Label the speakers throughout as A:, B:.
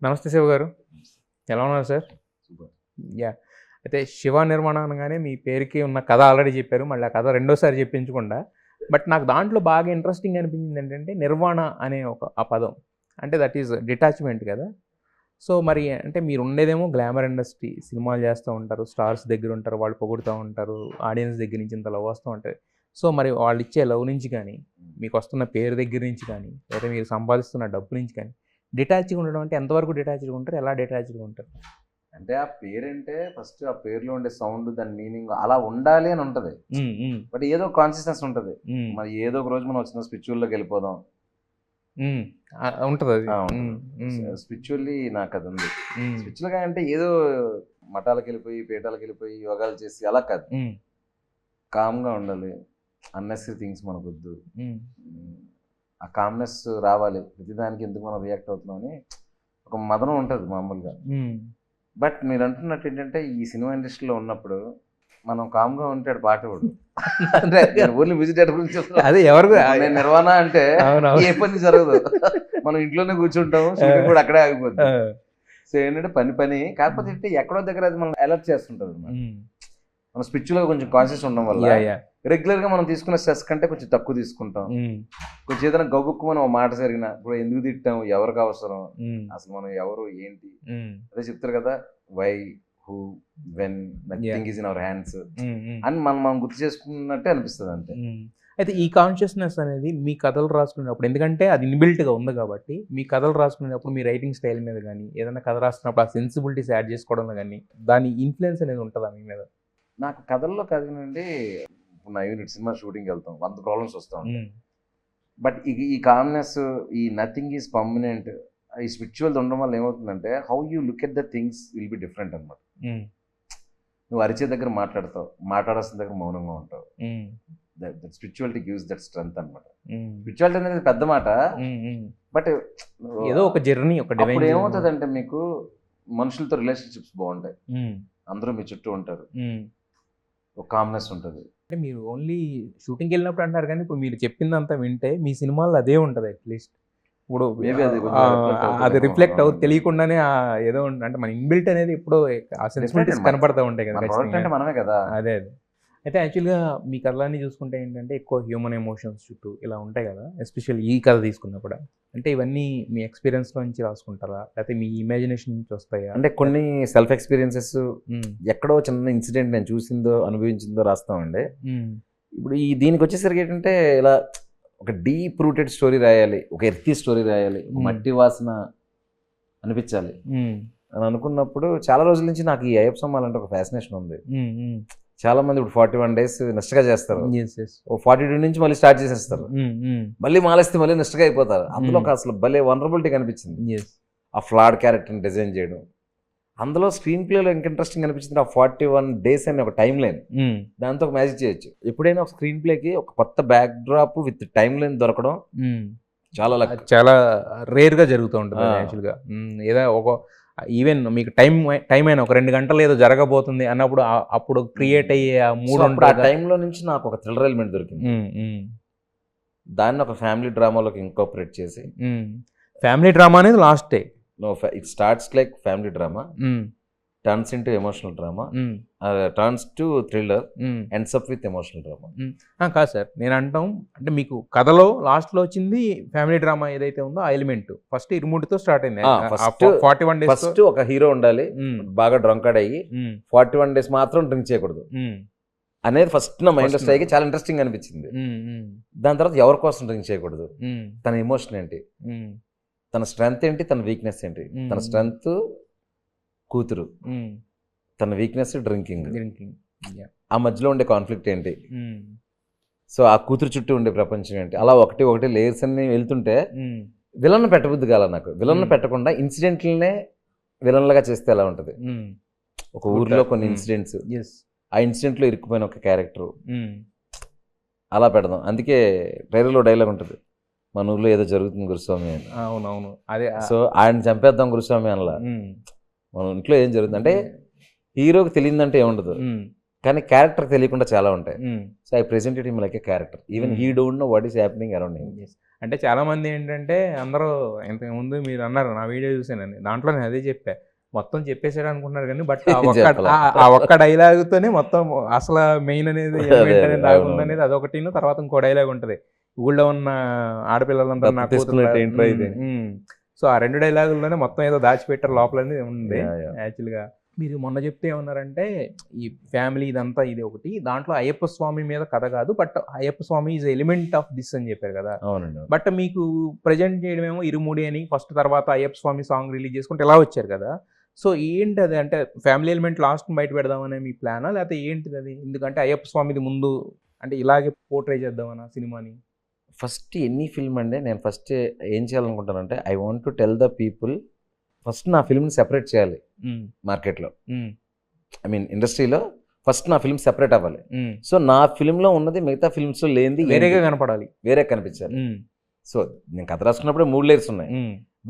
A: నమస్తే శివ గారు. ఎలా ఉన్నారు సార్?
B: సూపర్.
A: యాహ్! అయితే 'శివ నిర్మాణ' అనగానే మీ పేరుకి ఉన్న కథ ఆల్రెడీ చెప్పారు. మళ్ళీ ఆ కథ రెండోసారి చెప్పించకుండా. బట్ నాకు దాంట్లో బాగా ఇంట్రెస్టింగ్ అనిపించింది ఏంటంటే, నిర్వాణ అనే ఆ పదం. అంటే దట్ ఈస్ డిటాచ్‌మెంట్ కదా! సో, మరి అంటే మీరు ఉండేదేమో గ్లామర్ ఇండస్ట్రీ. సినిమాలు చేస్తూ ఉంటారు. స్టార్స్ దగ్గర ఉంటారు. వాళ్ళు పొగుడుతూ ఉంటారు. ఆడియన్స్ దగ్గర నుంచి ఇంత లవ్ వస్తూ ఉంటది. సో, మరి వాళ్ళిచ్చే లవ్ నుంచి కానీ, మీకొస్తున్న పేరు దగ్గర నుంచి కానీ, లేదా మీరు సంపాదిస్తున్న డబ్బు నుంచి కానీ, డిటాచ్‌గా ఉండడం అంటే ఎంతవరకు డిటాచ్‌గా ఉంటారు? ఎలా డిటాచ్‌గా ఉంటారు?
B: అంటే ఆ పేరంటే ఫస్ట్ ఆ పేరులో ఉండే సౌండ్, దాని మీనింగ్ అలా ఉండాలి అని ఉంటది. బట్ ఏదో కాన్షియస్నెస్ ఉంటది. మరి ఏదో ఒక రోజు మనం వచ్చిన స్పిరిచువల్లోకి వెళ్ళిపోదాం.
A: ఉంటదది.
B: స్పిరిచువల్లీ నాకు అది ఉంది. స్పిరిచువల్గా అంటే ఏదో మఠాలకు వెళ్ళిపోయి, పీఠాలకు వెళ్ళిపోయి, యోగాలు చేసి అలా కాదు. కామ్గా ఉండాలి. అన్నెసరీ థింగ్స్ మనకొద్దు. ఆ కామ్నెస్ రావాలి. ప్రతిదానికి ఎందుకు మనం రియాక్ట్ అవుతున్నాం అని ఒక మదనం ఉంటుంది మామూలుగా. బట్ మీరు అంటున్నట్టు ఏంటంటే, ఈ సినిమా ఇండస్ట్రీలో ఉన్నప్పుడు మనం కామ్గా ఉంటాడు పాటవాడు. అంటే ఓన్లీ మ్యూజిక్ డైరెక్టర్ గురించి
A: అదే ఎవరు
B: నేను నిర్వాణ అంటే ఏ పని జరగదు. మనం ఇంట్లోనే కూర్చుంటాం, షూటింగ్ కూడా అక్కడే ఆగిపోతుంది. సో ఏంటంటే పని కాకపోతే అంటే ఎక్కడో దగ్గర అది మనం అలర్ట్ చేస్తుంటుంది అన్నమాట. మనం స్పిరిచువల్గా కొంచెం కాన్షియస్ ఉండడం వల్ల రెగ్యులర్గా మనం తీసుకున్న స్ట్రెస్ కంటే కొంచెం తక్కువ తీసుకుంటాం. కొంచెం ఏదైనా గగుక్కు మనం మాట జరిగిన ఇప్పుడు ఎందుకు తిట్టాం, ఎవరికి అవసరం, అసలు మనం ఎవరు ఏంటి అదే చెప్తారు కదా, why, who, when, nothing is in our hands అని మనం గుర్తు చేసుకున్నట్టే అనిపిస్తుంది అంతే.
A: అయితే ఈ కాన్షియస్నెస్ అనేది మీ కథలు రాసుకునేటప్పుడు, ఎందుకంటే అది ఇన్బిల్ట్గా ఉంది కాబట్టి, మీ కథలు రాసుకునేటప్పుడు మీ రైటింగ్ స్టైల్ మీద కానీ, ఏదైనా కథ రాసుకున్నప్పుడు ఆ సెన్సిబిలిటీస్ యాడ్ చేసుకోవడంలో కానీ, దాని ఇన్ఫ్లుయెన్స్ అనేది ఉంటుందా మీ మీద?
B: నాకు కథల్లో కథనండి, నా యూనిట్ సినిమా షూటింగ్కి వెళ్తాం, 100 ప్రాబ్లమ్స్ వస్తూ ఉంటాయి. బట్ ఈ కామ్నెస్, ఈ నథింగ్ ఈజ్ పర్మనెంట్, ఈ స్పిరిచువల్ ఉండడం వల్ల ఏమవుతుందంటే, how you look at the things will be different అనమాట. నువ్వు అరిచే దగ్గర మాట్లాడతావు, మాట్లాడాల్సిన దగ్గర మౌనంగా ఉంటావు. That spirituality gives that strength అనమాట. స్పిరిచువాలిటీ అనేది పెద్ద మాట, బట్
A: ఏదో ఒక జర్నీ, ఒక
B: ఇప్పుడు ఏమవుతుంది అంటే, మీకు మనుషులతో రిలేషన్షిప్స్ బాగుంటాయి, అందరూ మీ చుట్టూ ఉంటారు, ఒక కామ్నెస్ ఉంటుంది.
A: అంటే మీరు ఓన్లీ షూటింగ్కి వెళ్ళినప్పుడు అంటారు, కానీ ఇప్పుడు మీరు చెప్పిందంతా వింటే మీ సినిమాల్లో అదే ఉంటుంది. అట్లీస్ట్ ఇప్పుడు అది రిఫ్లెక్ట్ అవుతుంది తెలియకుండానే. ఏదో అంటే మన ఇన్బిల్ట్ అనేది ఎప్పుడో ఆ సెన్సిబిలిటీస్ కనపడతా ఉంటాయి కదా.
B: మనమే కదా.
A: అదే అయితే యాక్చువల్గా మీ కథలన్నీ చూసుకుంటే ఏంటంటే, ఎక్కువ హ్యూమన్ ఎమోషన్స్ చుట్టూ ఇలా ఉంటాయి కదా. ఎస్పెషల్లీ ఈ కథ తీసుకున్నప్పుడు అంటే ఇవన్నీ మీ ఎక్స్పీరియన్స్లో నుంచి రాసుకుంటారా, లేకపోతే మీ ఇమాజినేషన్ నుంచి వస్తాయా?
B: అంటే కొన్ని సెల్ఫ్ ఎక్స్పీరియన్సెస్, ఎక్కడో చిన్న ఇన్సిడెంట్ నేను చూసిందో అనుభవించిందో రాస్తామండి. ఇప్పుడు దీనికి వచ్చేసరికి ఏంటంటే, ఇలా ఒక డీప్ రూటెడ్ స్టోరీ రాయాలి, ఒక ఎర్తీ స్టోరీ రాయాలి, మట్టి వాసన అనిపించాలి అని అనుకున్నప్పుడు చాలా రోజుల నుంచి నాకు ఈ అయ్యప్ప సమ్మాలంటే ఒక ఫ్యాసినేషన్ ఉంది. చాలా మంది ఇప్పుడు 41 days నిష్టగా చేస్తారు, 42 నుంచి మళ్ళీ స్టార్ట్ చేసేస్తారు, మళ్ళీ మాలేస్తే మళ్ళీ నిష్టగా అయిపోతారు. అందులో ఒక అసలు భలే వనరబిలిటీ కనిపించింది, ఆ ఫ్లాడ్ క్యారెక్టర్ని డిజైన్ చేయడం. అందులో స్క్రీన్ ప్లేలో ఇంకా ఇంట్రెస్టింగ్ అనిపించింది, ఆ 41 days అనే ఒక టైం లైన్, దాంతో ఒక మ్యాజిక్ చేయొచ్చు. ఎప్పుడైనా ఒక స్క్రీన్ ప్లేకి ఒక కొత్త back drop with time line దొరకడం చాలా
A: రేర్గా జరుగుతూ ఉంటుంది యాక్చువల్గా. ఏదో ఒక ఈవెన్ మీకు టైం అయినా ఒక 2 గంటలు ఏదో జరగబోతుంది అన్నప్పుడు అప్పుడు క్రియేట్ అయ్యే ఆ మూడు
B: ఆ టైంలో నుంచి నాకు ఒక థ్రిల్లర్ ఎలిమెంట్ దొరికింది. దాన్ని ఒక ఫ్యామిలీ డ్రామాలోకి ఇంకాపరేట్ చేసి,
A: ఫ్యామిలీ డ్రామా అనేది last day,
B: it starts like family drama, turns into emotional drama, turns to thriller, ends up with emotional drama.
A: కాదు సార్, నేను అంటాం అంటే మీకు కథలో లాస్ట్లో వచ్చింది ఫ్యామిలీ డ్రామా ఏదైతే ఉందో ఆ ఎలిమెంట్ ఫస్ట్ ఇరుముడితో స్టార్ట్ అయింది. 41 days
B: ఫస్ట్ ఒక హీరో ఉండాలి, బాగా డ్రంకర్డ్ అయ్యి 41 days మాత్రం డ్రింక్ చేయకూడదు అనేది ఫస్ట్ నా మైండ్ స్ట్రైక్ చాలా ఇంట్రెస్టింగ్ అనిపించింది. దాని తర్వాత ఎవరి కోసం డ్రింక్ చేయకూడదు, తన ఎమోషన్ ఏంటి, తన స్ట్రెంగ్త్ ఏంటి, తన వీక్నెస్ ఏంటి. తన స్ట్రెంగ్త్ కూతురు, తన వీక్నెస్ డ్రింకింగ్, ఆ మధ్యలో ఉండే కాన్ఫ్లిక్ట్ ఏంటి, సో ఆ కూతురు చుట్టూ ఉండే ప్రపంచం ఏంటి. అలా ఒకటి లేయర్స్ అన్ని వెళ్తుంటే విలన్ పెట్టబుద్ది కాల నాకు. విలన్ పెట్టకుండా ఇన్సిడెంట్లనే విలన్లుగా చేస్తే ఎలా ఉంటుంది. ఒక ఊర్లో కొన్ని ఇన్సిడెంట్స్, ఆ ఇన్సిడెంట్లో ఇరుక్కుపోయిన ఒక క్యారెక్టర్ అలా పెడదాం. అందుకే ట్రైలర్లో డైలాగ్ ఉంటుంది, మన ఊర్లో ఏదో జరుగుతుంది గురుస్వామి అని.
A: అవునవును, అదే.
B: సో ఆయన చంపేద్దాం గురుస్వామి అనలా, మన ఇంట్లో ఏం జరుగుతుంది అంటే హీరోకి తెలియదంటే ఏముండదు, కానీ క్యారెక్టర్ తెలియకుండా చాలా ఉంటాయి. So I presented him like A character, even he don't know what is happening around him.
A: అంటే చాలా మంది ఏంటంటే అందరూ ఇంతకు ముందు మీరు అన్నారు నా వీడియో చూసానని, దాంట్లో నేను అదే చెప్పా, మొత్తం చెప్పేసాడు అనుకున్నారు కానీ బట్
B: చెప్పలా.
A: ఆ ఒక్క డైలాగుతోనే మొత్తం అసలు మెయిన్ అనేది ఎలిమెంట్ అనేది
B: అవును,
A: దాగుంది
B: అవును.
A: అనేది అదొకటి, తర్వాత ఇంకో డైలాగ్ ఉంటుంది, ఊళ్ళో ఉన్న ఆడపిల్లలందరూ నా
B: దత్తత తీసుకున్నట్టు ఏంట్రా ఇది?
A: సో ఆ 2 డైలాగుల్లోనే మొత్తం ఏదో దాచిపెట్టారు లోపలని ఉంది
B: Yeah, yeah.
A: యాక్చువల్గా. మీరు మొన్న చెప్తే ఏమన్నారంటే ఈ ఫ్యామిలీ ఇదంతా ఇది ఒకటి, దాంట్లో అయ్యప్ప స్వామి మీద కథ కాదు but Ayyappa Swami is element of this అని చెప్పారు కదా.
B: అవునండి.
A: బట్ మీకు ప్రజెంట్ చేయడమేమో ఇరుముడి అని ఫస్ట్, తర్వాత అయ్యప్ప స్వామి సాంగ్ రిలీజ్ చేసుకుంటే ఇలా వచ్చారు కదా. సో ఏంటి అది, అంటే ఫ్యామిలీ ఎలిమెంట్ లాస్ట్ బయట పెడదామనే మీ ప్లానా, లేకపోతే ఏంటిది అది? ఎందుకంటే అయ్యప్ప స్వామిది ముందు అంటే ఇలాగే పోర్ట్రే చేద్దామన్నా సినిమాని?
B: ఫస్ట్ ఎనీ ఫిల్మ్ అండి, నేను ఫస్ట్ ఏం చేయాలనుకుంటానంటే I want to tell the people, first నా ఫిల్మ్ని సెపరేట్ చేయాలి మార్కెట్లో, ఐ మీన్ ఇండస్ట్రీలో ఫస్ట్ నా ఫిల్మ్ సెపరేట్ అవ్వాలి. సో నా ఫిల్మ్లో ఉన్నది మిగతా ఫిల్మ్స్లో లేనిది
A: వేరేగా కనపడాలి,
B: వేరే కనిపించాలి. సో నేను కథ రాసుకున్నప్పుడే 3 లేయర్స్ ఉన్నాయి,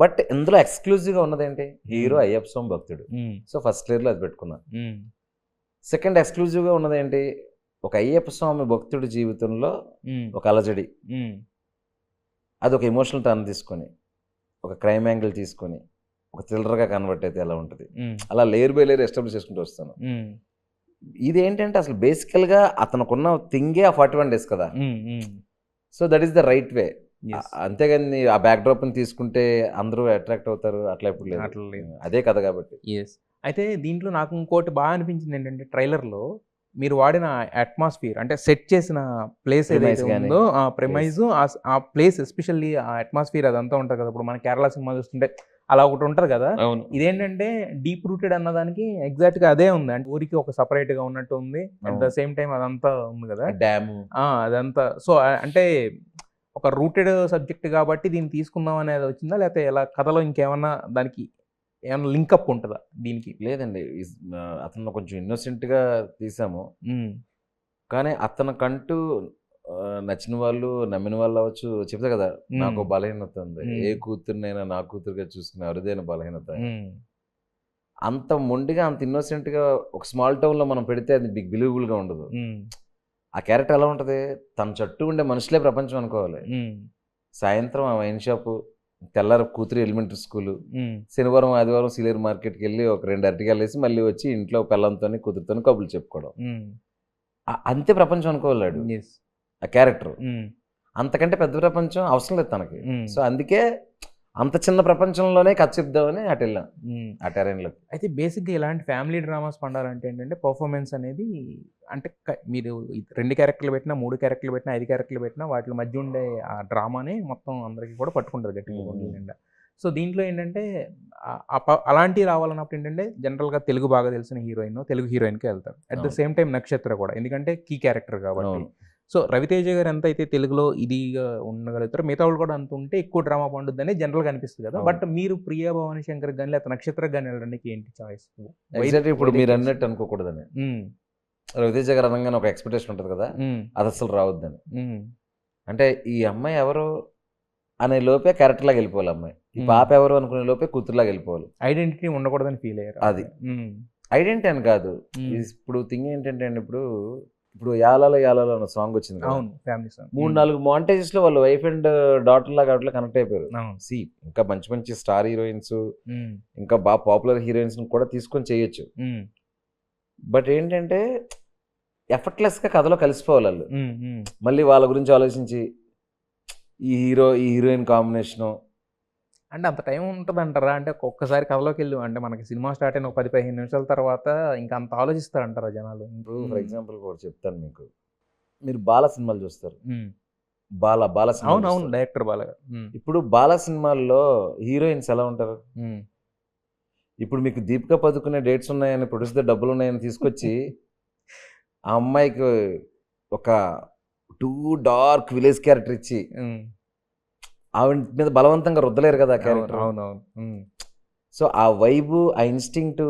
B: బట్ ఇందులో ఎక్స్క్లూజివ్గా ఉన్నది ఏంటి, హీరో అయ్యప్ప స్వామి భక్తుడు. సో ఫస్ట్ లేయర్లో అది పెట్టుకున్నా. సెకండ్ ఎక్స్క్లూజివ్గా ఉన్నది ఏంటి, ఒక అయ్యప్ప స్వామి భక్తుడి జీవితంలో ఒక అలజడి, అది ఒక ఎమోషనల్ టర్న్ తీసుకొని, ఒక క్రైమ్ యాంగిల్ తీసుకొని, ఒక థ్రిల్లర్గా కన్వర్ట్ అయితే ఎలా ఉంటుంది, అలా లేయర్ బై లేయర్ ఎస్టాబ్లిష్ చేసుకుంటూ వస్తాను. ఇది ఏంటంటే అసలు బేసికల్గా అతనుకున్న థింగే ఆ 41 days కదా. So that is the right way. అంతేగాని ఆ బ్యాక్ డ్రాప్ని తీసుకుంటే అందరూ అట్రాక్ట్ అవుతారు అట్లా ఎప్పుడు లేదు,
A: అట్లా లేదు.
B: అదే కథ కాబట్టి.
A: ఎస్. అయితే దీంట్లో నాకు ఇంకోటి బాగా అనిపించింది ఏంటంటే ట్రైలర్లో మీరు వాడిన అట్మాస్ఫియర్, అంటే సెట్ చేసిన ప్లేస్ ఏదైతే ఉందో ఆ ప్రెమైజ్, ఆ ప్లేస్ ఎస్పెషల్లీ ఆ అట్మాస్ఫియర్ అదంతా ఉంటుంది కదా. ఇప్పుడు మన కేరళ సినిమా చూస్తుంటే అలా ఒకటి ఉంటుంది కదా, ఇదేంటంటే డీప్ రూటెడ్ అన్నదానికి ఎగ్జాక్ట్ గా అదే ఉంది. అంటే ఊరికి ఒక సపరేట్ గా ఉన్నట్టు ఉంది, అట్ ద సేమ్ టైం అదంతా ఉంది కదా
B: డ్యామ్
A: అదంతా. సో అంటే ఒక రూటెడ్ సబ్జెక్ట్ కాబట్టి దీన్ని తీసుకుందాం అనేది వచ్చిందా, లేకపోతే ఎలా కథలో ఇంకేమన్నా దానికి ఏమన్నా లింకప్ ఉంటుందా దీనికి?
B: లేదండి, అతను కొంచెం ఇన్నోసెంట్గా తీసాము, కానీ అతనికంటూ నచ్చిన వాళ్ళు నమ్మిన వాళ్ళు అవ్వచ్చు, చెప్తా కదా నాకు బలహీనత ఉంది, ఏ కూతురునైనా నా కూతురుగా చూసుకునే అరుదైన బలహీనత. అంత మొండిగా అంత ఇన్నోసెంట్గా ఒక స్మాల్ టౌన్లో మనం పెడితే అది బిగ్ బిలీవబుల్గా ఉండదు. ఆ క్యారెక్టర్ ఎలా ఉంటుంది, తన చుట్టూ ఉండే మనుషులే ప్రపంచం అనుకోవాలి. సాయంత్రం ఆ వైన్ షాపు, తెల్లారి కూతురు ఎలిమెంటరీ స్కూలు, శనివారం ఆదివారం సీలేరు మార్కెట్కి వెళ్ళి ఒక 2 అరటికాయలు వేసి మళ్ళీ వచ్చి ఇంట్లో పిల్లలతో కూతురుతో కబుర్లు చెప్పుకోవడం, అంతే ప్రపంచం అనుకోలేడు ఆ క్యారెక్టర్. అంతకంటే పెద్ద ప్రపంచం అవసరం లేదు తనకి. సో అందుకే అంత చిన్న ప్రపంచంలోనే కథ చెప్దామని అటు వెళ్ళాం ఆ టెరైన్లో.
A: అయితే బేసిక్గా ఇలాంటి ఫ్యామిలీ డ్రామాస్ పండాలంటే ఏంటంటే పర్ఫార్మెన్స్ అనేది, అంటే మీరు 2 క్యారెక్టర్లు పెట్టినా 3 క్యారెక్టర్లు పెట్టినా 5 క్యారెక్టర్లు పెట్టినా వాటి మధ్య ఉండే ఆ డ్రామానే మొత్తం అందరికీ కూడా పట్టుకుంటుంది గట్టిగా నిండా. సో దీంట్లో ఏంటంటే అలాంటివి రావాలన్నప్పుడు ఏంటంటే జనరల్గా తెలుగు బాగా తెలిసిన హీరోయిన్ తెలుగు హీరోయిన్కి వెళ్తారు, అట్ ద సేమ్ టైం నక్షత్ర కూడా, ఎందుకంటే కీ క్యారెక్టర్ కాబట్టి. సో రవితేజ గారు ఎంత అయితే తెలుగులో ఇదిగా ఉండగలుగుతారో మిగతా వాళ్ళు కూడా అంత ఉంటే ఎక్కువ డ్రామా పండుద్ది అనేది జనరల్గా అనిపిస్తుంది కదా. బట్ మీరు ప్రియా భవాని శంకర్ కానీ లేకపోతే నక్షత్ర కానీ వెళ్ళడానికి ఏంటి చాయిస్?
B: ఇప్పుడు మీరు అన్నట్టు అనుకోకూడదని, రవితేజ గారు అనగానే ఒక ఎక్స్పెక్టేషన్ ఉంటుంది కదా, అది అసలు రావద్దని. అంటే ఈ అమ్మాయి ఎవరు అనే లోపే క్యారెక్టర్ లాగా వెళ్ళిపోవాలి, అమ్మాయి ఈ పాప ఎవరు అనుకునే లోపే కూతురులాగా వెళ్ళిపోవాలి.
A: ఐడెంటిటీ ఉండకూడదని ఫీల్ అయ్యారు.
B: అది ఐడెంటిటీ అని కాదు. ఇప్పుడు థింగ్ ఏంటంటే అండి, ఇప్పుడు యాలాలో యాలాలో అన్న సాంగ్ వచ్చింది, 3-4 మాంటేజెస్ లో వాళ్ళు వైఫ్ అండ్ డాటర్ లాగా అట్లా కనెక్ట్ అయిపోయారు. ఇంకా మంచి మంచి స్టార్ హీరోయిన్స్, ఇంకా బాగా పాపులర్ హీరోయిన్స్ కూడా తీసుకొని చేయొచ్చు. బట్ ఏంటంటే ఎఫర్ట్లెస్ గా కథలో కలిసిపోవాలి వాళ్ళు. మళ్ళీ వాళ్ళ గురించి ఆలోచించి ఈ హీరోయిన్ కాంబినేషను
A: అంటే అంత టైం ఉంటుంది అంటారా? అంటే ఒక్కసారి కథలోకి వెళ్ళి, అంటే మనకి సినిమా స్టార్ట్ అయిన 10-15 నిమిషాల తర్వాత ఇంకా అంత ఆలోచిస్తారంటారా జనాలు?
B: ఫర్ ఎగ్జాంపుల్ కూడా చెప్తాను మీకు, మీరు బాల సినిమాలు చూస్తారు, బాల
A: అవును డైరెక్టర్ బాల.
B: ఇప్పుడు బాల సినిమాల్లో హీరోయిన్స్ ఎలా ఉంటారు? ఇప్పుడు మీకు దీపికా పదుకునే డేట్స్ ఉన్నాయని, ప్రొడ్యూసర్ డబ్బులు ఉన్నాయని తీసుకొచ్చి ఆ అమ్మాయికి ఒక 2 డార్క్ విలేజ్ క్యారెక్టర్ ఇచ్చి ఆవిడ మీద బలవంతంగా రుద్దలేరు కదా క్యారెక్టర్. సో ఆ వైబు ఆ ఇన్స్టింక్ట్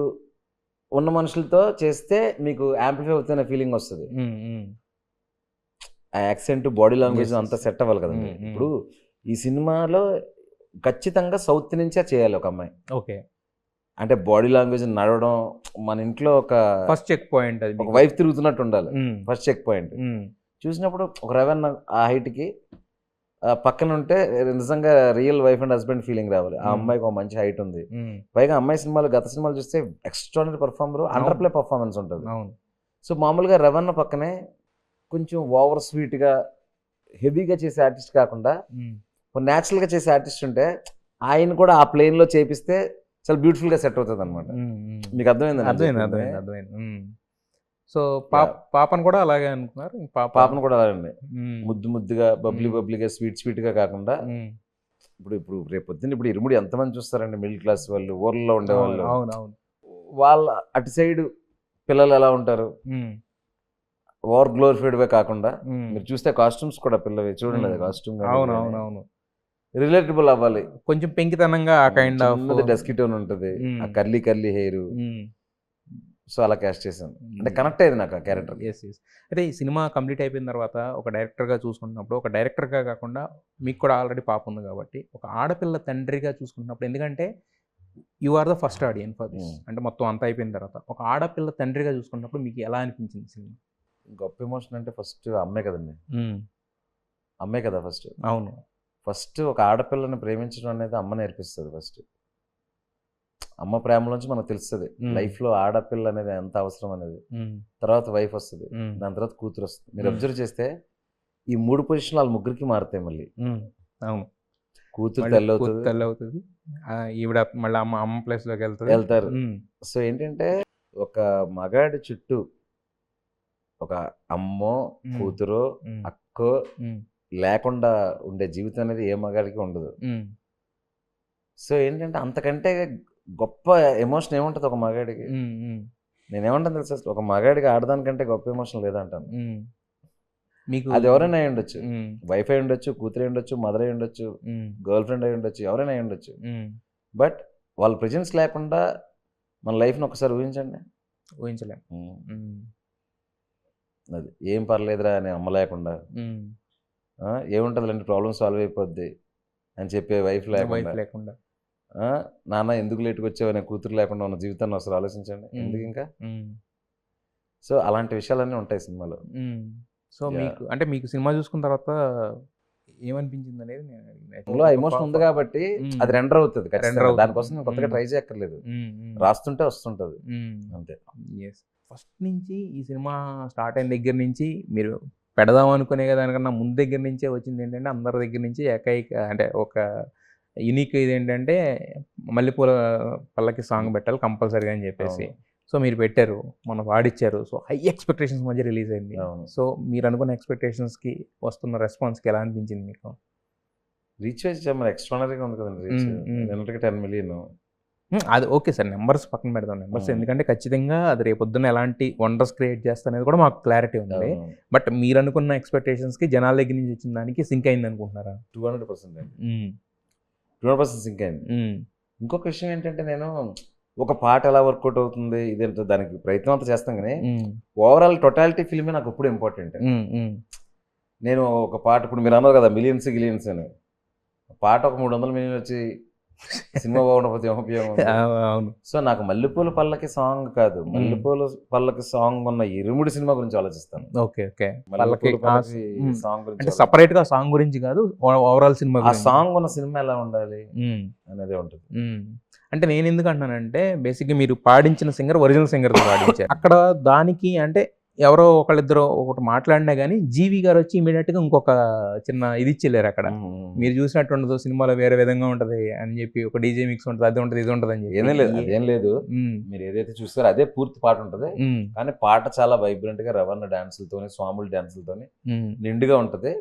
B: ఉన్న మనుషులతో చేస్తే మీకు యాంప్లిఫై అవుతున్న ఫీలింగ్ వస్తుంది. ఆ యాక్సెంట్ బాడీ లాంగ్వేజ్ అంతా సెట్ అవ్వాలి కదండి. ఇప్పుడు ఈ సినిమాలో ఖచ్చితంగా సౌత్ నుంచే చేయాలి ఒక అమ్మాయి.
A: ఓకే,
B: అంటే బాడీ లాంగ్వేజ్ నడవడం, మన ఇంట్లో ఒక
A: ఫస్ట్ చెక్ పాయింట్,
B: ఒక వైఫ్ తిరుగుతున్నట్టు ఉండాలి ఫస్ట్ చెక్ పాయింట్. చూసినప్పుడు ఒక రవణ ఆ హైట్కి పక్కన ఉంటే నిజంగా real wife and husband feeling రావాలి. ఆ అమ్మాయికి ఒక మంచి హైట్ ఉంది, పైగా అమ్మాయి సినిమాలు గత సినిమాలు చూస్తే extraordinary performer, under play performance ఉంటుంది. సో మామూలుగా రవణ పక్కనే కొంచెం ఓవర్ స్వీట్గా హెవీగా చేసే ఆర్టిస్ట్ కాకుండా న్యాచురల్గా చేసే ఆర్టిస్ట్ ఉంటే ఆయన కూడా ఆ ప్లేన్లో చేపిస్తే చాలా బ్యూటిఫుల్గా సెట్ అవుతుంది అనమాట. మీకు
A: అర్థమైంది. సో పాపను కూడా అలాగే అనుకున్నారు.
B: పాపను కూడా అలాగే ముద్దు ముద్దుగా బబ్లీగా స్వీట్గా కాకుండా ఇప్పుడు రేపు పొద్దున్న ఇప్పుడు ఇరుముడి ఎంతమంది చూస్తారండి, మిడిల్ క్లాస్ వాళ్ళు, ఊర్లలో ఉండేవాళ్ళు. వాళ్ళ అటు సైడ్ పిల్లలు ఎలా ఉంటారు, ఓవర్ గ్లోరిఫైడ్ వే కాకుండా మీరు చూస్తే కాస్ట్యూమ్స్ కూడా పిల్లవి చూడండి, అది కాస్ట్యూమ్ రిలేటబుల్ అవ్వాలి,
A: కొంచెం పెంకితనంగా ఆ కైండ్ ఆఫ్
B: డస్కీ టోన్ ఉంటుంది, ఆ కర్లీ హెయిర్. సో అలా క్యాస్ట్ చేశాను, అంటే కనెక్ట్ అయ్యింది నాకు ఆ క్యారెక్టర్.
A: అయితే ఈ సినిమా కంప్లీట్ అయిపోయిన తర్వాత ఒక డైరెక్టర్గా చూసుకుంటున్నప్పుడు, ఒక డైరెక్టర్గా కాకుండా మీకు కూడా ఆల్రెడీ పాప ఉంది కాబట్టి, ఒక ఆడపిల్ల తండ్రిగా చూసుకుంటున్నప్పుడు, ఎందుకంటే you are the first audience for this, అంటే మొత్తం అంతా అయిపోయిన తర్వాత ఒక ఆడపిల్ల తండ్రిగా చూసుకున్నప్పుడు మీకు ఎలా అనిపించింది సినిమా?
B: గొప్ప ఎమోషన్ అంటే ఫస్ట్ అమ్మే కదండి, అమ్మే కదా ఫస్ట్.
A: అవును,
B: ఫస్ట్ ఒక ఆడపిల్లని ప్రేమించడం అనేది అమ్మ నేర్పిస్తుంది. ఫస్ట్ అమ్మ ప్రేమలోంచి మనకు తెలుస్తుంది లైఫ్లో ఆడపిల్ల అనేది ఎంత అవసరం అనేది. తర్వాత వైఫ్ వస్తుంది, దాని తర్వాత కూతురు వస్తుంది. మీరు అబ్జర్వ్ చేస్తే ఈ 3 పొజిషన్లు వాళ్ళ ముగ్గురికి మారుతాయి మళ్ళీ.
A: అవును,
B: కూతురు తల్లి
A: అవుతుంది, ఈవిడ మళ్ళీ అమ్మ ప్లేస్లోకి
B: వెళ్తారు. సో ఏంటంటే ఒక మగాడి చుట్టూ ఒక అమ్మో కూతురు అక్కో లేకుండా ఉండే జీవితం అనేది ఏ మగాడికి ఉండదు. సో ఏంటంటే అంతకంటే గొప్ప ఎమోషన్ ఏముంటుంది ఒక మగాడికి? నేనేమంటాను తెలుసు, అసలు ఒక మగాడికి ఆడదానికంటే గొప్ప ఎమోషన్ లేదంటాను.
A: మీకు
B: అది ఎవరైనా అయి ఉండొచ్చు, వైఫ్ అయి ఉండొచ్చు, కూతురు అయి ఉండొచ్చు, మదర్ అయి ఉండొచ్చు, గర్ల్ ఫ్రెండ్ అయి ఉండొచ్చు, ఎవరైనా అయి ఉండొచ్చు. బట్ వాళ్ళ ప్రెజెన్స్ లేకుండా మన లైఫ్ని ఒకసారి ఊహించలేం. అది ఏం పర్లేదురా అని అమ్మ లేకుండా, ఏముంటుంది అంటే ప్రాబ్లమ్ సాల్వ్ అయిపోద్ది అని చెప్పే వైఫ్ లేకుండా, నాన్న ఎందుకు లేట్కి వచ్చావనే కూతురు లేకుండా ఉన్న జీవితాన్ని అసలు ఆలోచించండి ఎందుకు ఇంకా. సో అలాంటి విషయాలన్నీ ఉంటాయి సినిమాలో.
A: సో మీకు అంటే మీకు సినిమా చూసుకున్న తర్వాత ఏమనిపించింది అనేది
B: ఎమోషన్ ఉంది కాబట్టి అది రెండర్ అవుతుంది. దానికోసం నేను కొత్తగా ట్రై చేయక్కర్లేదు, రాస్తుంటే వస్తుంటుంది అంతే.
A: ఫస్ట్ నుంచి ఈ సినిమా స్టార్ట్ అయిన దగ్గర నుంచి మీరు పెడదాం అనుకునే దానికన్నా ముందు దగ్గర నుంచే వచ్చింది ఏంటంటే, అందరి దగ్గర నుంచి ఏకైక అంటే ఒక యూనిక్ ఇది ఏంటంటే మల్లెపూల పల్లకి సాంగ్ పెట్టాలి కంపల్సరీగా అని చెప్పేసి. సో మీరు పెట్టారు, మనం వాడిచ్చారు. సో హై ఎక్స్పెక్టేషన్స్ మధ్య రిలీజ్ అయింది. సో మీరు అనుకున్న ఎక్స్పెక్టేషన్స్కి వస్తున్న రెస్పాన్స్కి ఎలా అనిపించింది మీకు?
B: రీచ్ మరి ఎక్స్ట్రానరీగా ఉంది కదండి, రీచ్ 10 million.
A: అది ఓకే సార్, నెంబర్స్ పక్కన పెడతాం నెంబర్స్, ఎందుకంటే ఖచ్చితంగా అది రేపొద్దున ఎలాంటి వండర్స్ క్రియేట్ చేస్తా అనేది కూడా మాకు క్లారిటీ ఉంది. బట్ మీరు అనుకున్న ఎక్స్పెక్టేషన్స్కి జనాల దగ్గర నుంచి వచ్చిన దానికి సింక్ అయింది అనుకుంటున్నారా?
B: 200% సింక్ అయింది. ఇంకొక విషయం ఏంటంటే, నేను ఒక పాట ఎలా వర్కౌట్ అవుతుంది ఇదేంటో దానికి ప్రయత్నం అంతా చేస్తాం, కానీ ఓవరాల్ టోటాలిటీ ఫిల్మే నాకు ఎప్పుడు ఇంపార్టెంట్. నేను ఒక పాట ఇప్పుడు మీరు అన్నారు కదా మిలియన్స్ అని, పాట ఒక 300 million వచ్చి సినిమా బాగుండకపోతే ఉపయోగం.
A: అవును.
B: సో నాకు మల్లెపూల పల్లకి సాంగ్ కాదు, మల్లెపూల పల్లకి సాంగ్ ఉన్న ఇరుముడి సినిమా గురించి ఆలోచిస్తాను.
A: ఓకే ఓకే, సాంగ్ గురించి సెపరేట్ గా సాంగ్ గురించి కాదు, ఓవరాల్ సినిమా
B: ఆ సాంగ్ ఉన్న సినిమా ఎలా ఉండాలి అనేది ఉంటుంది.
A: అంటే నేను ఎందుకు అంటున్నానంటే, బేసిక్గా మీరు పాడించిన సింగర్ ఒరిజినల్ సింగర్తో పాడించారు. అక్కడ దానికి అంటే ఎవరో ఒకళ్ళిద్దరు ఒకటి మాట్లాడినా కానీ జీవి గారు వచ్చి ఇమీడియట్గా ఇంకొక చిన్న ఇది ఇచ్చేలేరు. అక్కడ మీరు చూసినట్టు ఉండదు, సినిమాలో వేరే విధంగా ఉంటుంది అని చెప్పి ఒక డీజే మిక్స్ ఉంటుంది, అది ఉంటుంది ఇది ఉంటుంది అని చెప్పి.
B: ఏం లేదు, మీరు ఏదైతే చూస్తారో అదే పూర్తి పాట ఉంటుంది, కానీ పాట చాలా వైబ్రెంట్ గా రవణ డాన్సులతోని స్వాముల డాన్సులతోని నిండుగా ఉంటది.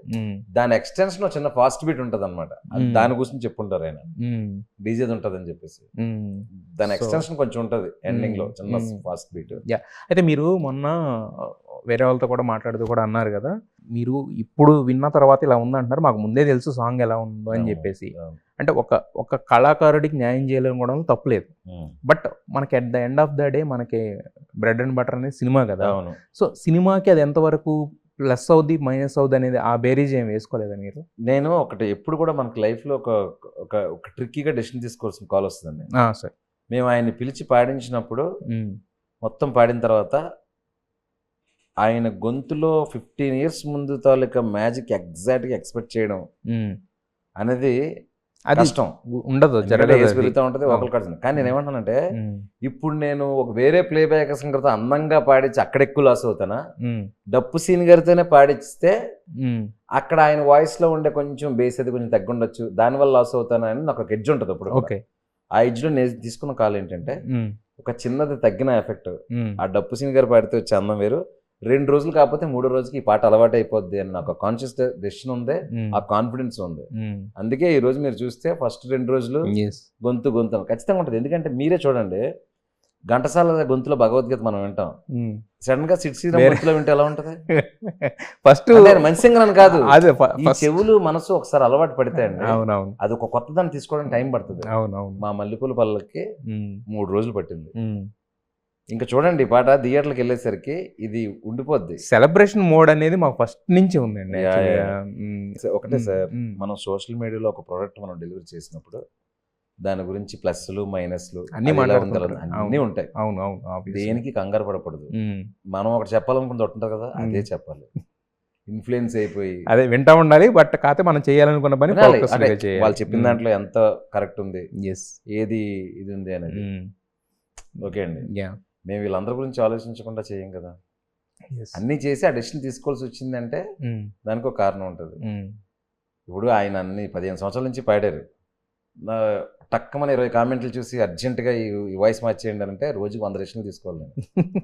B: దాని ఎక్స్టెన్షన్ చిన్న ఫాస్ట్ బీట్ ఉంటది అనమాట, దాని గురించి చెప్పుంటారు ఆయన, డీజేది ఉంటది అని చెప్పేసి. దాని ఎక్స్టెన్షన్ కొంచెం ఉంటది ఎండింగ్ లో చిన్న ఫాస్ట్ బీట్.
A: అయితే మీరు మొన్న వేరే వాళ్ళతో కూడా మాట్లాడుతూ కూడా అన్నారు కదా, మీరు ఇప్పుడు విన్న తర్వాత ఇలా ఉందంటున్నారు, మాకు ముందే తెలుసు సాంగ్ ఎలా ఉందో అని చెప్పేసి. అంటే ఒక కళాకారుడికి న్యాయం చేయలేము కూడా తప్పులేదు, బట్ మనకి at the end of the day మనకి బ్రెడ్ అండ్ బటర్ అనేది సినిమా కదా. సో సినిమాకి అది ఎంతవరకు ప్లస్ అవుద్ది మైనస్ అవుద్ది అనేది ఆ బేరీజ్ ఏం వేసుకోలేదా మీరు?
B: నేను ఒకటి ఎప్పుడు కూడా మనకి లైఫ్లో ఒక ట్రిక్కీగా డెసిషన్ తీసుకోవాల్సిన కాల్ వస్తుందండి.
A: సార్, మేము
B: ఆయన్ని పిలిచి పాడించినప్పుడు మొత్తం పాడిన తర్వాత ఆయన గొంతులో 15 years ముందు తాలూకా మ్యాజిక్ ఎగ్జాక్ట్గా ఎక్స్పెక్ట్ చేయడం అనేది
A: అది
B: కష్టం.
A: ఉండదు,
B: ఎందుకంటే
A: జరగదు
B: ఏజ్
A: అది.
B: పెరుగుతూ ఉంటుంది, ఒకరు కడుతుంది. కానీ నేను ఏమంటానంటే ఇప్పుడు నేను ఒక వేరే ప్లే బ్యాక్ సింగర్తో అందంగా పాడించి అక్కడ ఎక్కువ లాస్ అవుతానా, డప్పు సీన్ గారితోనే పాడిస్తే అక్కడ ఆయన వాయిస్ లో ఉండే కొంచెం బేస్ అది కొంచెం తగ్గుండొచ్చు, దానివల్ల లాస్ అవుతానా అని నాకు ఒక ఎడ్జ్ ఉంటుంది. అప్పుడు
A: ఓకే,
B: ఆ ఎడ్జ్ లో నేను తీసుకున్న కాల్ ఏంటంటే ఒక చిన్నది తగ్గిన ఎఫెక్ట్, ఆ డప్పు సీన్ గారు పాడితే వచ్చే అందం వేరు, 2 రోజులు కాకపోతే 3వ రోజుకి ఈ పాట అలవాటు అయిపోద్ది అని నాకు కాన్షియస్ డెసిషన్ ఉంది, ఆ కాన్ఫిడెన్స్ ఉంది. అందుకే ఈ రోజు మీరు చూస్తే ఫస్ట్ 2 రోజులు గొంతు ఖచ్చితంగా ఉంటుంది. ఎందుకంటే మీరే చూడండి, ఘంటసాల గొంతులో భగవద్గీత మనం వింటాం, సడన్ గా సిడ్సీ గొంతులో వింటే ఎలా ఉంటది?
A: ఫస్ట్
B: మంచి సింగర్ అని కాదు, ఈ చెవులు మనసు ఒకసారి అలవాటు పడితే అండి అది ఒక కొత్త దాన్ని తీసుకోవడానికి టైం పడుతుంది. మా మల్లెపూల పల్లకి 3 రోజులు పట్టింది. ఇంకా చూడండి ఈ పాట థియేటర్కి వెళ్ళేసరికి ఇది ఉండిపోద్ది.
A: సెలబ్రేషన్ మోడ్ అనేది మాకు ఫస్ట్ నుంచి ఉందండి.
B: ఒకటే సార్, మనం సోషల్ మీడియాలో ఒక ప్రోడక్ట్ మనం డెలివరీ చేసినప్పుడు దాని గురించి ప్లస్లు మైనస్లు
A: అన్ని
B: ఉంటాయి.
A: అవును అవును,
B: దేనికి కంగారు పడకూడదు. మనం ఒకటి చెప్పాలనుకుంటే ఉంటుంది కదా, అదే చెప్పాలి. ఇన్ఫ్లుయెన్స్ అయిపోయి
A: అదే వింటా ఉండాలి, బట్ కాకపోతే మనం చేయాలనుకున్న పని
B: వాళ్ళు చెప్పిన దాంట్లో ఎంత కరెక్ట్ ఉంది, ఏది ఇది ఉంది అనేది. ఓకే అండి, మేము వీళ్ళందరి గురించి ఆలోచించకుండా చేయం కదా, అన్నీ చేసి ఆ డెసిషన్ తీసుకోవాల్సి వచ్చిందంటే దానికి ఒక కారణం ఉంటుంది. ఇప్పుడు ఆయన అన్ని 15 సంవత్సరాల నుంచి పాడారు, టక్కమని 20 కామెంట్లు చూసి అర్జెంటుగా ఈ వాయిస్ మార్చేయండి అంటే రోజుకి 100 డెసిషన్లు తీసుకోవాలి.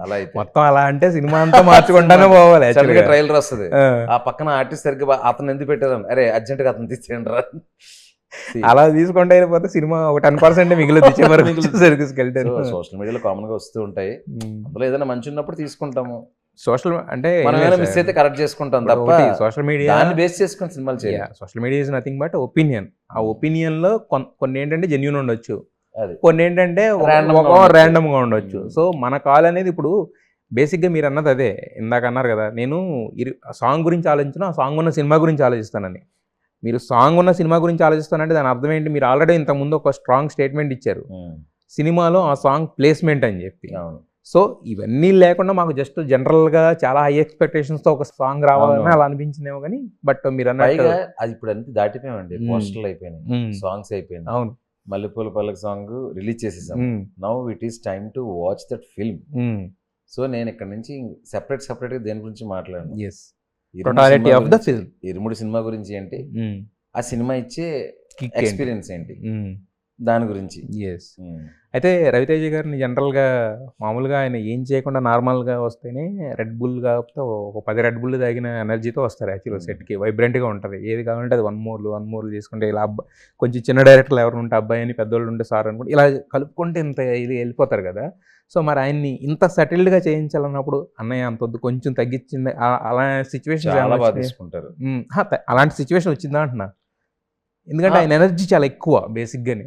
B: అలా అయితే
A: మొత్తం అలా అంటే సినిమా అంతా మార్చుకుంటానే పోవాలి.
B: ట్రైలర్ వస్తుంది, ఆ పక్కన ఆర్టిస్ట్ సరిగ్గా అతను ఎందుకు పెట్టారు, అరే అర్జెంటుగా అతను తీసేయండి రా,
A: అలా తీసుకుంటే అయిపోతే సినిమా ఒక 10% మిగిలితే.
B: సోషల్ మీడియాలో కామన్ గా వస్తూ ఉంటాయి, అందులో ఏదైనా మంచి ఉన్నప్పుడు తీసుకుంటాము.
A: సోషల్ అంటే
B: మిస్ అయితే కరెక్ట్ చేసుకుంటాం తప్ప
A: సోషల్ మీడియా
B: బేస్ చేసుకుని సినిమాలు చేయాలి.
A: Social media is nothing but opinion. ఆ ఒపీనియన్ లో కొన్ని ఏంటంటే జెన్యూన్ ఉండొచ్చు, కొన్ని ఏంటంటే ర్యాండమ్ గా ఉండొచ్చు. సో మన కాల్ అనేది ఇప్పుడు బేసిక్గా మీరు అన్నది అదే, ఇందాక అన్నారు కదా నేను సాంగ్ గురించి ఆలోచించిన, ఆ సాంగ్ ఉన్న సినిమా గురించి ఆలోచిస్తానని. మీరు సాంగ్ ఉన్న సినిమా గురించి ఆలోచిస్తానంటే దాని అర్థం ఏంటి, మీరు ఆల్రెడీ ఇంతకుముందు ఒక స్ట్రాంగ్ స్టేట్మెంట్ ఇచ్చారు సినిమాలో ఆ సాంగ్ ప్లేస్మెంట్ అని చెప్పి. సో ఇవన్నీ లేకుండా మాకు జస్ట్ జనరల్గా చాలా హై ఎక్స్పెక్టేషన్స్తో ఒక సాంగ్ రావాలని అలా అనిపించిందేమో కానీ, బట్ మీరు అన్నట్టు
B: అది ఇప్పుడు అంతా దాటిపోయామండి. పోస్టర్లు అయిపోయినాయి, సాంగ్స్ అయిపోయినాయి.
A: అవును,
B: మల్లెపూల పల్లకి సాంగ్ రిలీజ్ చేసేసాం. Now it is time to watch that film. So నేను ఇక్కడ నుంచి సెపరేట్గా దేని గురించి మాట్లాడాను, ఇరుముడి సినిమా గురించి ఏంటి, ఆ సినిమా ఇచ్చే ఎక్స్పీరియన్స్ ఏంటి, దాని గురించి.
A: అయితే రవితేజ గారిని జనరల్గా మామూలుగా ఆయన ఏం చేయకుండా నార్మల్గా వస్తేనే రెడ్ బుల్ కాకపోతే ఒక 10 రెడ్ బుల్ తాగిన ఎనర్జీతో వస్తారు. యాక్చువల్గా సెట్కి వైబ్రెంట్గా ఉంటుంది, ఏది కావాలంటే అది 1 more తీసుకుంటే, ఇలా కొంచెం చిన్న డైరెక్టర్లు ఎవరు ఉంటే అబ్బాయి అని, పెద్దోళ్ళు ఉంటే సార్ అనుకుంటే ఇలా కలుపుకుంటే ఇంత ఇది వెళ్ళిపోతారు కదా. సో మరి ఆయన్ని ఇంత సెటిల్డ్గా చేయించాలన్నప్పుడు అన్నయ్య అంత వద్దు కొంచెం తగ్గించింది, అలా సిచ్యువేషన్
B: తీసుకుంటారు.
A: అలాంటి సిచ్యువేషన్ వచ్చిందా అంటున్నా, ఎందుకంటే ఆయన ఎనర్జీ చాలా ఎక్కువ బేసిక్గానే.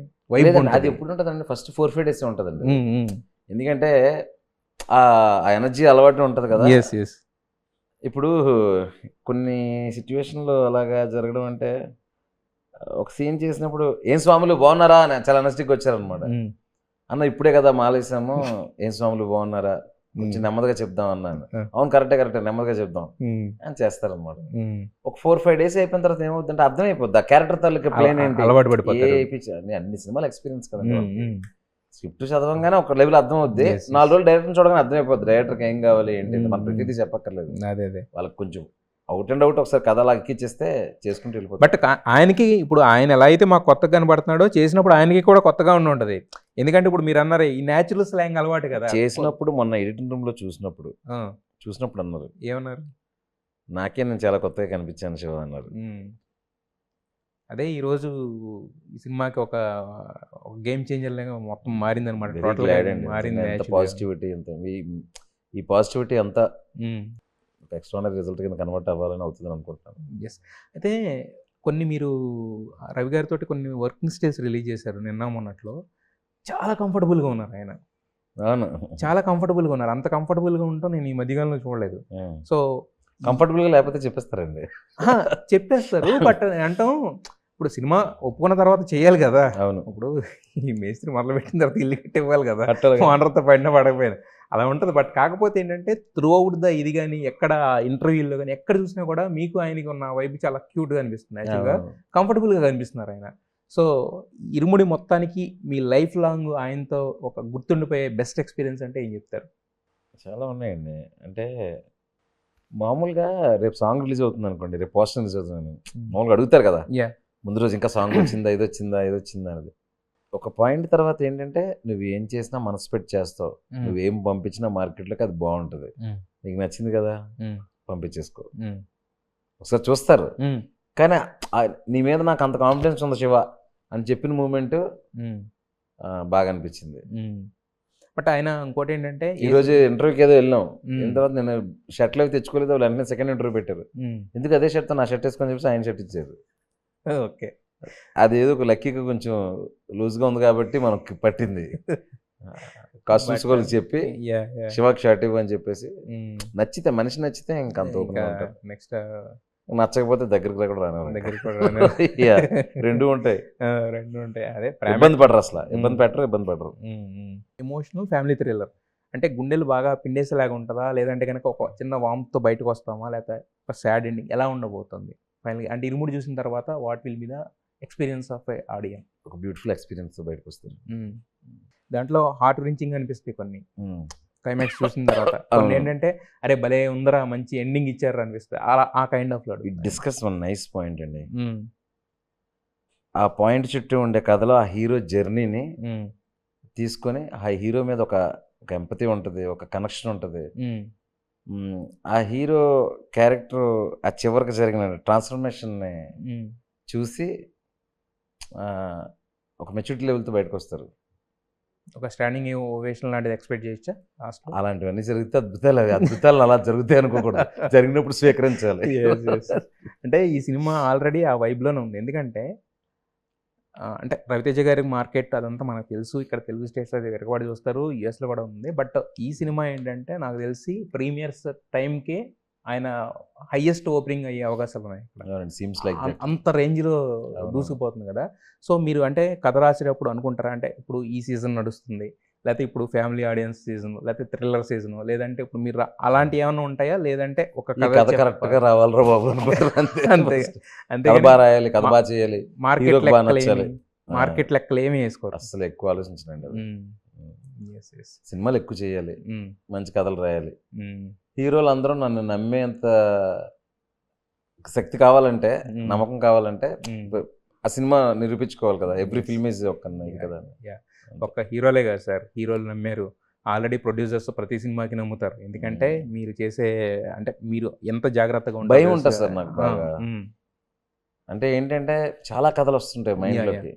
B: అది ఎప్పుడు ఉంటుందండి, ఫస్ట్ 4-5 days ఉంటుందండి. ఎందుకంటే ఆ ఎనర్జీ అలవాటు ఉంటుంది కదా. ఇప్పుడు కొన్ని సిచ్యువేషన్లో అలాగా జరగడం అంటే, ఒక సీన్ చేసినప్పుడు ఏం స్వాములు బాగున్నారా అని చాలా ఎనర్జీకి వచ్చారనమాట. అన్న ఇప్పుడే కదా మాలేసాము, ఏం స్వాములు బాగున్నారా, కొంచెం నెమ్మదిగా చెప్దాం అన్నాను. అవును కరెక్టే నెమ్మదిగా చెప్దాం అని చేస్తారనమాట. ఒక 4-5 days అయిపోయిన తర్వాత ఏమవుతుందంటే అర్థమైపోద్ది ఆ క్యారెక్టర్ తాలూకా ప్లేన్ ఏంటి, అన్ని సినిమాలు ఎక్స్పీరియన్స్ కదండి. స్క్రిప్ట్ చదవంగానే ఒక లెవెల్ అర్థం అవుద్ది, 4 రోజులు డైరెక్టర్ చూడగానే అర్థమైపోద్ది డైరెక్టర్కి ఏం కావాలి ఏంటి, మన ప్రతిదీ చెప్పక్కర్లేదు. వాళ్ళకి కొంచెం అవుట్ అండ్ అవుట్ ఒకసారి కథ అలా ఎక్కిచ్చేస్తే చేసుకుంటూ వెళ్ళిపోతుంది.
A: బట్ ఆయనకి ఇప్పుడు ఆయన ఎలా అయితే మాకు కొత్తగా కనబడుతున్నాడో చేసినప్పుడు ఆయనకి కూడా కొత్తగా ఉంటుంది. ఎందుకంటే ఇప్పుడు మీరు అన్నారు ఈ న్యాచురల్ స్లాంగ్ అలవాటు కదా.
B: చేసినప్పుడు మొన్న ఎడిటింగ్ రూమ్ లో చూసినప్పుడు అన్నారు,
A: ఏమన్నారు,
B: నేను చాలా కొత్తగా కనిపించాను శివ అన్నారు.
A: అదే ఈరోజు ఈ సినిమాకి ఒక గేమ్ చేంజర్ లాగా మొత్తం మారింది అనమాట.
B: పాజిటివిటీ అంతా, ఈ పాజిటివిటీ అంతా ఎక్స్ట్రానరీ రిజల్ట్ కింద కన్వర్ట్ అవ్వాలని అవుతుంది అనుకుంటున్నాను.
A: అయితే కొన్ని మీరు రవి గారితో కొన్ని వర్కింగ్ స్టైల్స్ రిలీజ్ చేశారు నిన్న మొన్నట్లో, చాలా కంఫర్టబుల్గా ఉన్నారు ఆయన.
B: అవును,
A: చాలా కంఫర్టబుల్గా ఉన్నారు. అంత కంఫర్టబుల్గా ఉంటాం నేను ఈ మధ్యకాలంలో చూడలేదు. సో
B: కంఫర్టబుల్గా లేకపోతే చెప్పేస్తారండి,
A: చెప్పేస్తారు. బట్ అంటాం ఇప్పుడు సినిమా ఒప్పుకున్న తర్వాత చేయాలి కదా.
B: అవును
A: ఇప్పుడు ఈ మేస్త్రి మొదలుపెట్టిన తర్వాత ఇల్లు కట్టి ఇవ్వాలి కదా,
B: కట్టాలి కదా.
A: ఓనర్తో పడినా పడకపోయినా అలా ఉంటుంది. బట్ కాకపోతే ఏంటంటే త్రూ అవుట్ ద ఇది కానీ ఎక్కడ ఇంటర్వ్యూలో కానీ ఎక్కడ చూసినా కూడా మీకు ఆయనకి ఉన్న వైపు చాలా క్యూట్గా అనిపిస్తుంది, యాక్చువల్గా
B: అవును.
A: కంఫర్టబుల్గా కనిపిస్తున్నారు ఆయన. సో ఇరుముడి మొత్తానికి మీ లైఫ్ లాంగ్ ఆయనతో ఒక గుర్తుండిపోయే బెస్ట్ ఎక్స్పీరియన్స్ అంటే ఏం చెప్తారు?
B: చాలా ఉన్నాయండి. అంటే మామూలుగా రేపు సాంగ్ రిలీజ్ అవుతుంది అనుకోండి, రేపు పోస్టర్ రిలీజ్ అవుతుంది, మామూలుగా అడుగుతారు కదా
A: యా.
B: ముందు రోజు ఇంకా సాంగ్ వచ్చిందా, ఇది వచ్చిందా, ఇది వచ్చిందా అనేది. ఒక పాయింట్ తర్వాత ఏంటంటే నువ్వు ఏం చేసినా మనసు పెట్టి చేస్తావు, నువ్వేం పంపించినా మార్కెట్లోకి అది బాగుంటుంది, నీకు నచ్చింది కదా పంపించేసుకో, ఒకసారి చూస్తారు. కానీ నీ మీద నాకు అంత కాన్ఫిడెన్స్ ఉంది శివ అని చెప్పిన మూమెంట్ బాగా అనిపించింది.
A: బట్ ఆయన ఇంకోటి ఏంటంటే
B: ఈ రోజు ఇంటర్వ్యూకి ఏదో వెళ్ళాం, వెళ్ళిన తర్వాత నేను షర్ట్లు అవి తెచ్చుకోలేదు, వాళ్ళు వెంటనే సెకండ్ ఇంటర్వ్యూ పెట్టారు, ఎందుకు అదే షర్ట్తో నా షర్ట్ వేసుకొని చెప్పేసి ఆయన షర్ట్ ఇచ్చారు.
A: ఓకే,
B: అదేదో ఒక లక్కీగా కొంచెం లూజ్గా ఉంది కాబట్టి మనకి పట్టింది. కాస్ట్యూమ్స్ వాళ్ళకి చెప్పి శివాకి షర్ట్ ఇవ్వని చెప్పేసి, నచ్చితే మనిషి నచ్చితే ఇంకా అంత ఓపెన్ ఉంటాయి,
A: నెక్స్ట్
B: నచ్చకపోతే దగ్గరికి కూడా రాను.
A: దగ్గరికి
B: రెండు ఉంటాయి,
A: రెండు ఉంటాయి. అదే
B: ఇబ్బంది పడరు, అసలు ఇబ్బంది పడరు.
A: ఎమోషనల్ ఫ్యామిలీ థ్రిల్లర్ అంటే గుండెలు బాగా పిండేసేలాగా ఉంటుందా, లేదంటే కనుక ఒక చిన్న వామ్తో బయటకు వస్తామా, లేకపోతే ఒక సాడ్ ఎండింగ్ ఎలా ఉండబోతుంది ఫైనల్గా? అంటే ఇరుముడి చూసిన తర్వాత what will be the experience of A audience?
B: ఒక బ్యూటిఫుల్ ఎక్స్పీరియన్స్ బయటకు వస్తుంది.
A: దాంట్లో హార్ట్ రించింగ్ అనిపిస్తాయి కొన్ని క్లైమాక్స్ చూసిన తర్వాత, కొన్ని ఏంటంటే అరే భలే ఉందరా మంచి ఎండింగ్ ఇచ్చారు అనిపిస్తుంది, అలా ఆ కైండ్ ఆఫ్ లో.
B: డిస్కస్ వన్ నైస్ పాయింట్ అండి. ఆ పాయింట్ చుట్టూ ఉండే కథలో ఆ హీరో జర్నీని తీసుకొని ఆ హీరో మీద ఒక ఎంపతి ఉంటుంది, ఒక కనెక్షన్ ఉంటుంది. ఆ హీరో క్యారెక్టర్ ఆ చివరికి జరిగిన ట్రాన్స్ఫర్మేషన్ని చూసి ఒక మెచ్యూరిటీ లెవెల్తో బయటకు వస్తారు.
A: ఒక స్టాండింగ్ ఓవేషన్ లాంటిది ఎక్స్పెక్ట్ చేయొచ్చా?
B: అలాంటివన్నీ జరిగితే అద్భుతాలు, అవి అద్భుతాలు అలా జరుగుతాయి అనుకోకూడదు, జరిగినప్పుడు స్వీకరించాలి.
A: అంటే ఈ సినిమా ఆల్రెడీ ఆ వైబ్లోనే ఉంది, ఎందుకంటే అంటే రవితేజ గారి మార్కెట్ అదంతా మనకు తెలుసు, ఇక్కడ తెలుగు స్టేట్స్ అది వెరకబడి చూస్తారు, యూఎస్లో కూడా ఉంది. బట్ ఈ సినిమా ఏంటంటే నాకు తెలిసి ప్రీమియర్స్ టైంకే ఆయన హైయెస్ట్ ఓపెనింగ్ అయ్యే అవకాశాలు ఉన్నాయి, అంత రేంజ్లో దూసుకుపోతుంది కదా. సో మీరు అంటే కథ రాసేటప్పుడు అనుకుంటారా, అంటే ఇప్పుడు ఈ సీజన్ నడుస్తుంది, లేకపోతే ఇప్పుడు ఫ్యామిలీ ఆడియన్స్ సీజన్, లేకపోతే థ్రిల్లర్ సీజన్, లేదంటే ఇప్పుడు మీరు అలాంటి ఏమైనా ఉంటాయా, లేదంటే ఒక
B: కథ కరెక్ట్గా రావాలరా బాబు అనుకుంటారు, అంతే.
A: అంతే,
B: కథ బాగా రాయాలి, కథ బాగా చేయాలి,
A: మార్కెట్ లెక్కలు ఏమి వేసుకోరు,
B: అసలు ఎక్కువ ఆలోచించండి. సినిమాలు ఎక్కువ చేయాలి, మంచి కథలు రాయాలి. హీరోలు అందరూ నన్ను నమ్మేంత శక్తి కావాలంటే, నమ్మకం కావాలంటే ఆ సినిమా నిరూపించుకోవాలి కదా. ఎవ్రీ ఫిల్మ్ ఈజ్ ఒక కదా,
A: ఒక్క హీరోలే కదా సార్, హీరోలు నమ్మారు, ఆల్రెడీ ప్రొడ్యూసర్స్ ప్రతి సినిమాకి నమ్ముతారు, ఎందుకంటే మీరు చేసే అంటే మీరు ఎంత జాగ్రత్తగా ఉంటారు.
B: భయం ఉంటుంది సార్ నాకు బాగా. అంటే ఏంటంటే చాలా కథలు వస్తుంటాయి మైండ్లోకి,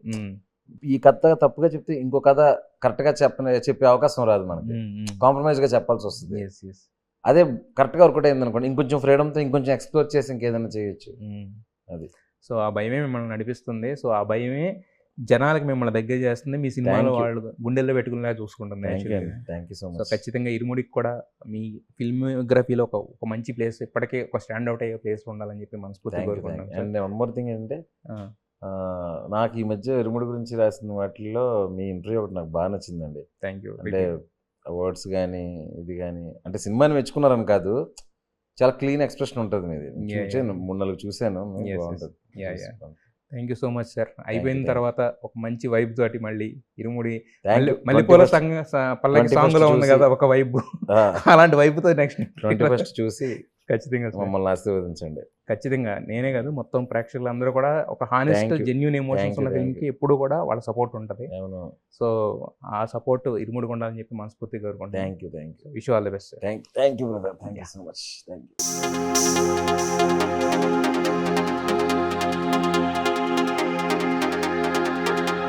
B: ఈ కథ తప్పుగా చెప్తే ఇంకో కథ కరెక్ట్గా చెప్పే అవకాశం రాదు మనకి, కాంప్రమైజ్గా చెప్పాల్సి వస్తుంది. అదే కరెక్ట్గా వర్కౌట్ అయింది అనుకోండి, ఇంకొంచెం ఫ్రీడమ్తో ఇంకొంచెం ఎక్స్ప్లోర్ చేసి ఇంకేదైనా చేయొచ్చు. అది
A: సో ఆ భయమే మిమ్మల్ని నడిపిస్తుంది, సో ఆ భయమే జనాలకు మిమ్మల్ని దగ్గర చేస్తుంది, మీ సినిమాలో వాళ్ళు గుండెల్లో పెట్టుకునేలా చూసుకుంటుంది.
B: Thank you so much.
A: So ఖచ్చితంగా ఇరుముడికి కూడా మీ ఫిల్మోగ్రఫీలో ఒక మంచి ప్లేస్, ఇప్పటికే ఒక స్టాండ్ అవుట్ అయ్యే ప్లేస్ ఉండాలని చెప్పి మనస్ఫూర్తిగా కోరుకుంటున్నాను.
B: అండ్ వన్ మోర్ థింగ్ ఏంటంటే, నాకు ఈ మధ్య ఇరుముడి గురించి రాసిన వాటిల్లో మీ ఇంటర్వ్యూ ఒకటి నాకు బాగా నచ్చిందండి.
A: Thank you.
B: అంటే వర్డ్స్ కానీ ఇది కానీ, అంటే సినిమాని మెచ్చుకున్నారని కాదు, చాలా క్లీన్ ఎక్స్ప్రెషన్ ఉంటుంది మీది. 3-4 చూశాను, బాగుంటుంది.
A: Thank you so much sir. అయిపోయిన తర్వాత ఒక మంచి వైబ్ తోటి మళ్ళీ ఇరుముడి మల్లెపూల పల్లకి సాంగ్ లో ఉంది కదా ఒక వైబ్, అలాంటి వైబ్తో నెక్స్ట్
B: 21st చూసి
A: ఖచ్చితంగా
B: మమ్మల్ని ఆశీర్వదించండి.
A: ఖచ్చితంగా నేనే కాదు, మొత్తం ప్రేక్షకులు అందరూ కూడా ఒక హానెస్ట్ జెన్యూన్ ఎమోషన్స్ ఉన్న ఫిల్మ్కి ఎప్పుడు కూడా వాళ్ళ సపోర్ట్ ఉంటుంది. సో ఆ సపోర్ట్ ఇరుముడికి ఉండాలని చెప్పి మనస్ఫూర్తిగా కోరుకుంటాను.
B: Thank you.
A: Wish you all the best.
B: Thank you brother. Thank you so much. Thank you.